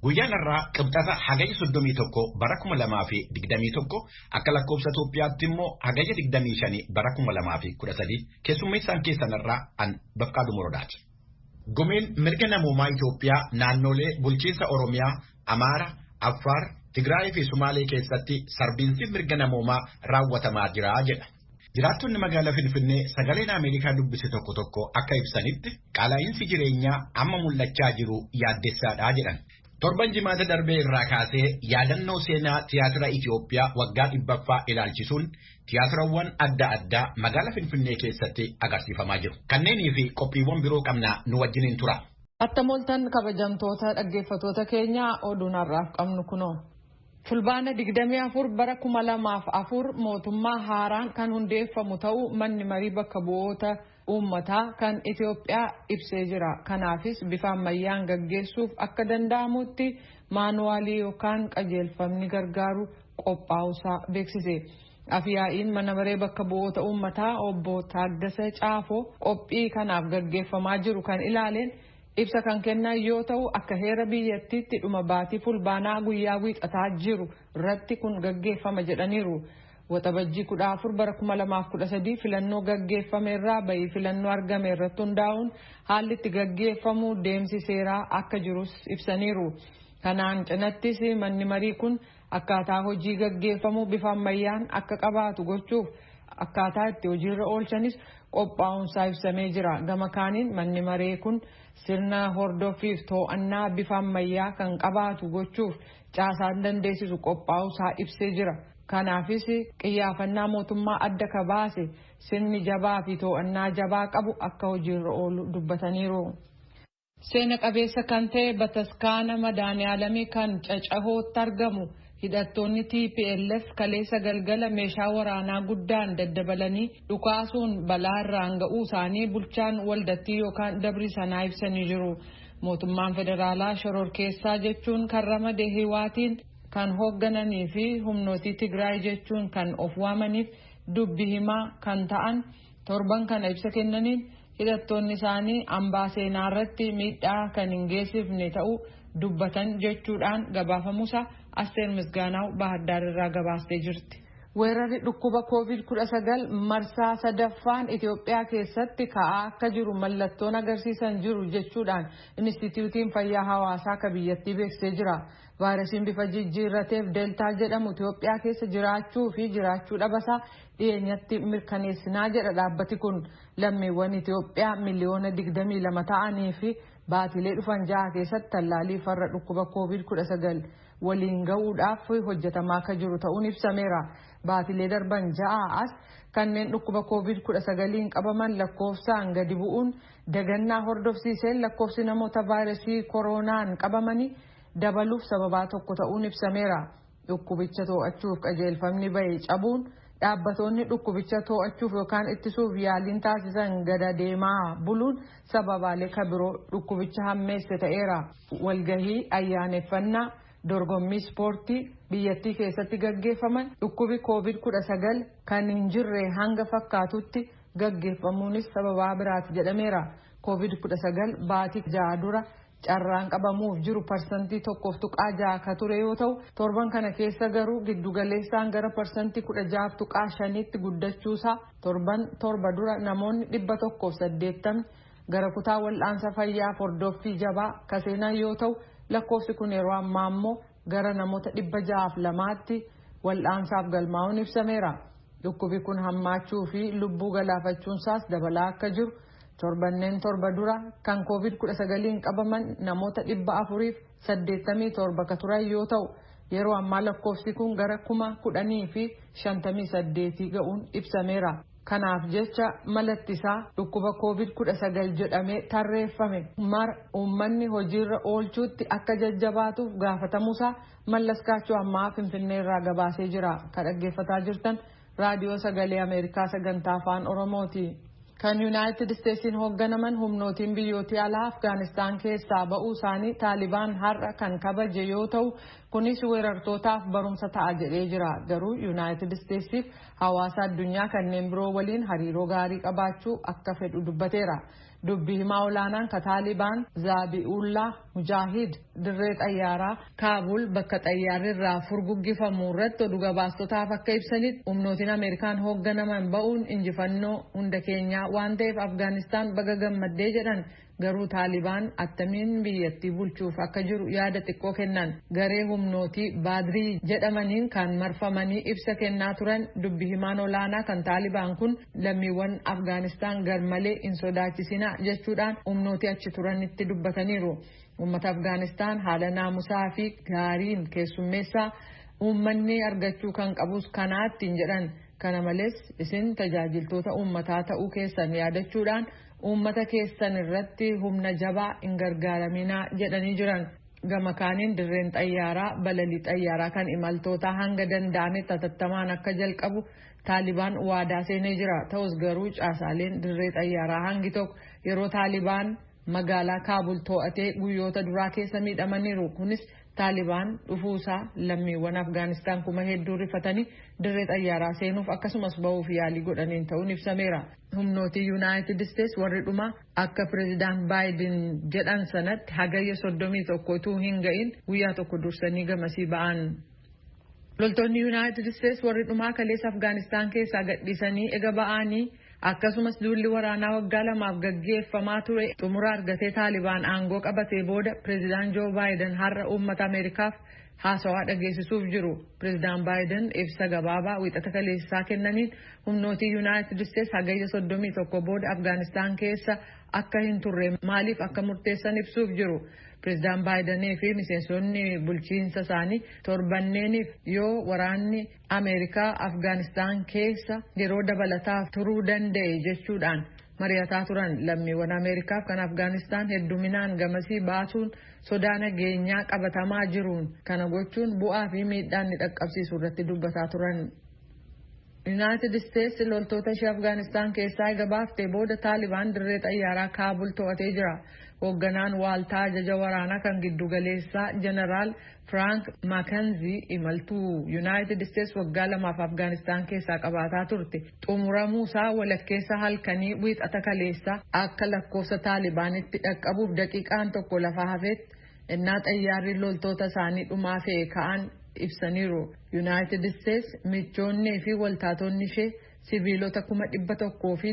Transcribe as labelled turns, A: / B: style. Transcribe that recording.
A: Guyyaan irraa qibxata hagayya 31 bara 2021 akka lakkoofsa Itoophiyaatti immoo hagayya 25 bara 2013 keessummeessaan keessan irraa an Bafqaaduu Morodaati. Gumeen mirga namoomaa Itoophiyaa naannolee bulchiinsa Oromiyaa, Amaara, Affaar, Tigraay fi Sumaalee keessatti sarbiinsi mirga namoomaa raawwatamaa jira jedha. Jiraattonni magaalaa Finfinnee sagaleen Ameerikaa dubbise tokko tokko akka ibsanitti qaala'insi jireenyaa amma mul'achaa jiru yaaddessaadha jedhan. Torban jimaata darbee irraa kaasee yaadannoo seenaa tiyaatira Itoophiyaa waggaa 100ffaa ilaalchisuun tiyaatirowwan adda addaa magaalaa Finfinnee keessatti agarsiifamaa jiru. Kanneenii fi qophiiwwan biroo qabnaa nu wajjiniin tura.
B: Attamoltan kabajamtoota dhaggeeffatoota keenya oduun har'aaf qabnu kunoo. Fulbaana 24 bara 2004 mootummaa haaraan kan hundeeffamu ta'uu manni marii bakka bu'oota uummataa kan Itoophiyaa ibsee jira. Kanaafis bifa ammayyaan gaggeessuuf akka danda'amutti maanuwaalii yookaan qajeelfamni gargaaru qophaa'uusaa beeksise. Afyaa'iin mana maree bakka bu'oota uummataa obbo Taaddasee Caafoo qophii kanaaf gaggeeffamaa jiru kan ilaaleen ibsa kan kennan yoo ta'u akka heera biyyattiitti dhuma baatii fulbaanaa guyyaa wiixataa jiru irratti kun gaggeeffama jedhaniiru. Waxabajjii 14 bara 2013 filannoo gaggeeffame irraa bayii filannoo argame irratti hundaa'uun haalli itti gaggeeffamu deemsi seeraa akka jirus ibsaniiru. Kanaan cinattis manni marii kun akkaataa hojii gaggeeffamu bifa ammayyaan akka qabaatu gochuuf akkaataa itti hojiirra oolchanis qophaa'uunsaa ibsamee jira. Gama kaaniin manni maree kun sirna hordoffiif to'annaa bifa ammayyaa kan qabaatu gochuuf caasaan dandeessisu qophaa'uusaa ibsee jira. Kanaafis qiyyaafannaa mootummaa adda ka baase sirni jabaa fi to'annaa jabaa qabu akka hojiirra oolu dubbataniiru. Seena qabeessa kan ta'e bataskaana madaaniyaalamii kan Cacahootti argamu hidhattoonni TPLF kaleessa galgala meeshaa waraanaa guddaan daddabalanii dhukaasuun balaa irraan ga'uu isaanii bulchaan waldattii yookaan dabri sanaa ibsanii jiru. Mootummaan federaalaa shororkeessaa jechuun kan ramade Hiwaatiin kan hooggananii fi humnootii Tigraay jechuun kan of waamaniif dubbi himaa kan ta'an torban kana ibsa kennaniin hidhattoonni isaanii hambaa seenaa irratti miidhaa kan hin geessifne ta'uu dubbatan jechuudhaan gabaafamuusa Asteer Misgaanaaw Baahaddaar irraa gabaastee jirti. Weerarri dhukkuba COVID-19 marsaa sadaffaan Itoophiyaa keessatti ka'aa akka jiru mallattoon agarsiisan jiru jechuudhaan Inistituutiin Fayyaa Hawaasaa ka biyyattii beeksisee jira. Vaayirasiin bifa jijjiirrateef Deeltaa jedhamu Itoophiyaa keessa jiraachuu fi jiraachuu dhabasaa dhiyeenyatti mirkaneessinaa jedha dhaabbati kun. Lammiiwwan Itoophiyaa miliyoona 22 ta'anii fi baatilee dhufan 6 keessatti tallaalii farra dhukkuba COVID-19 waliin ga'uudhaaf hojjetamaa akka jiru ta'uun ibsameera. Baatilee darban 6 as kanneen dhukkuba COVID-19 qabaman lakkoofsaan gadi bu'uun dagannaa hordofsiiseen lakkoofsi namoota vaayirasii koronaan qabamanii dabaluuf sababaa tokko ta'uun ibsameera. Dhukkubicha to'achuuf qajeelfamni bahe cabuun dhaabbatoonni dhukkubicha to'achuuf yookaan ittisuuf yaaliin taasisan gada deemaa buluun sababaalee kabiroo dhukkubicha hammeesse ta'eera. Walgahii ayyaaneffannaa dorgommii ispoortii biyyattii keessatti gaggeeffaman dhukkubi COVID-19 kan hin jirre hanga fakkaatutti gaggeeffamuunis sababaa biraati jedhameera. COVID-19 baatii 6 dura carraan qabamuuf jiru parsantii 1.6 ka ture yoo ta'u torban kana keessa garuu giddugaleessaan gara parsantii 16.5tti guddachuusaa torban torba dura namoonni 180 gara kutaa wal'aansa fayyaa hordoffii jabaa ka seenan yoo ta'u lakkoofsi kun yeroo ammaa immoo gara namoota 602tti wal'aansaaf galmaa'uun ibsameera. Dhukkubi kun hammaachuu fi lubbuu galaafachuunsaas dabalaa akka jiru torbanneen torba dura kan COVID-19 qabaman namoota 487 ka turan yoo ta'u yeroo ammaa lakkoofsi kun gara 10,058 ga'uun ibsameera. Kanaaf jecha malattisaa dhukkuba COVID-19 jedhamee tarreeffame mara uummanni hojiirra oolchuutti akka jajjabaatuuf gaafatamuusaa Mallaskaachuu ammaa Finfinnee irraa gabaasee jira. Kan dhaggeeffataa jirtan raadiyoo sagalee Ameerikaa sagantaa afaan Oromooti. Kan Yuunaayitid Isteetsiin hoogganaman humnootiin biyyooti alaa Afgaanistaan keessaa ba'uu isaanii Taalibaan har'a kan kabaje yoo ta'u kunis weerartootaaf barumsa ta'a jedhee jira. Garuu Yuunaayitid Isteetsiif hawaasa addunyaa kanneen biroo waliin hariiroo gaarii qabaachuu akka fedhu dubbateera. dubbii himaa olaanaan ka Taalibaan Zaabi'ullaa Mujaahid dirree xayyaaraa Kaabul bakka xayyaarri irraa furguggifamu irratti oduu gabaastotaaf akka ibsanitti humnootiin Ameerikaan hoogganaman ba'uun injifannoo hunda keenyaa waan ta'eef Afgaanistaan baga gammaddee jedhan. Garuu Taalibaan attamiin biyyattii bulchuuf akka jiru yaada xiqqoo kennan. Garee humnootii Baadrii jedhamaniin kan marfamanii ibsa kennaa turan dubbii himaan olaanaa kan Taalibaan kun lammiiwwan Afgaanistaan garmalee hin sodaachisinaa jechuudhaan humnootii achi turanitti dubbataniiru. Uummata Afgaanistaan haala naamusaa fi gaariin keessummeessaa uummanni argachuu kan qabus kanaattiin jedhan. Kana malees isin tajaajiltoota uummataa ta'uu keessan yaadachuudhaan uummata keessan irratti humna jabaa hin gargaaraminaa jedhanii jiran. Gama kaaniin dirreen xayyaaraa balalii xayyaaraa kan imaltoota hanga danda'ametti hatattamaan akka jalqabu Taalibaan waadaa seenee jira. Ta'us garuu caasaaleen dirree xayyaaraa hangi tokko yeroo Taalibaan magaalaa Kaabul to'atee guyyoota duraa keessa miidhamaniiru. Kunis Taalibaan dhufuusaa lammiiwwan Afgaanistaan kuma hedduu rifatanii dirree xayyaaraa seenuuf akkasumas ba'uuf yaalii godhaniin ta'uun ibsameera. Humnootii Yuunaayitid Isteets warri dhumaa akka pireezidaant Baayiden jedhan sanatti hagayya 31 utuu hin ga'in guyyaa tokko dursanii gamasii ba'an. Loltoonni Yuunaayitid Isteets warri dhumaa kaleessa Afgaanistaan keessaa gadhiisanii ega ba'anii akkasumas duulli waraanaa waggaa 2 gaggeeffamaa ture xumura argatee Taalibaan aangoo qabatee booda pireezidaant Joo Baayiden har'a uummata Ameerikaaf haasawaa dhageessisuuf jiru. Pireezidaant Baayiden ibsa gabaabaa wixata kaleessaa kennaniin humnootii Yuunaayitid Isteets hagayya 31 booda Afgaanistaan keessa akka hin turre maaliif akka murteessan ibsuuf jiru. Pireezidaant Baayidenii fi miseensonni bulchiinsa isaanii torbanneeniif yoo waraanni Ameerikaa Afgaanistaan keessa yeroo dabalataaf turuu danda'e jechuudhaan mari'ataa turan. Lammiiwwan Ameerikaaf kan Afgaanistaan hedduminaan gamasii baasuun sodaa nageenyaa qabatamaa jiruun kana gochuun bu'aa fi miidhaan ni dhaqqabsiisu irratti dubbataa turan. Yuunaayitid Isteets loltoota ishee Afgaanistaan keessaa eega baaftee booda Taalibaan dirree xayyaaraa Kaabul to'atee jira. Hoogganaan waaltaa ajaja waraanaa kan giddugaleessaa Jeneraal Frank Makenzie imaltuu Yuunaayitid Isteets waggaa 2 Afgaanistaan keessaa qabaataa turte. Xumuramuusaa walakkeessa halkanii wiixata kaleessaa akka lakkoofsa Taalibaanitti dhaqqabuuf daqiiqaan tokko lafa hafetti innaa xayyaarri loltoota isaanii dhumaa fe'e ka'an ibsaniiru. Yuunaayitid Isteets michoonnii fi waltaatonni ishee siviilota 100,000 fi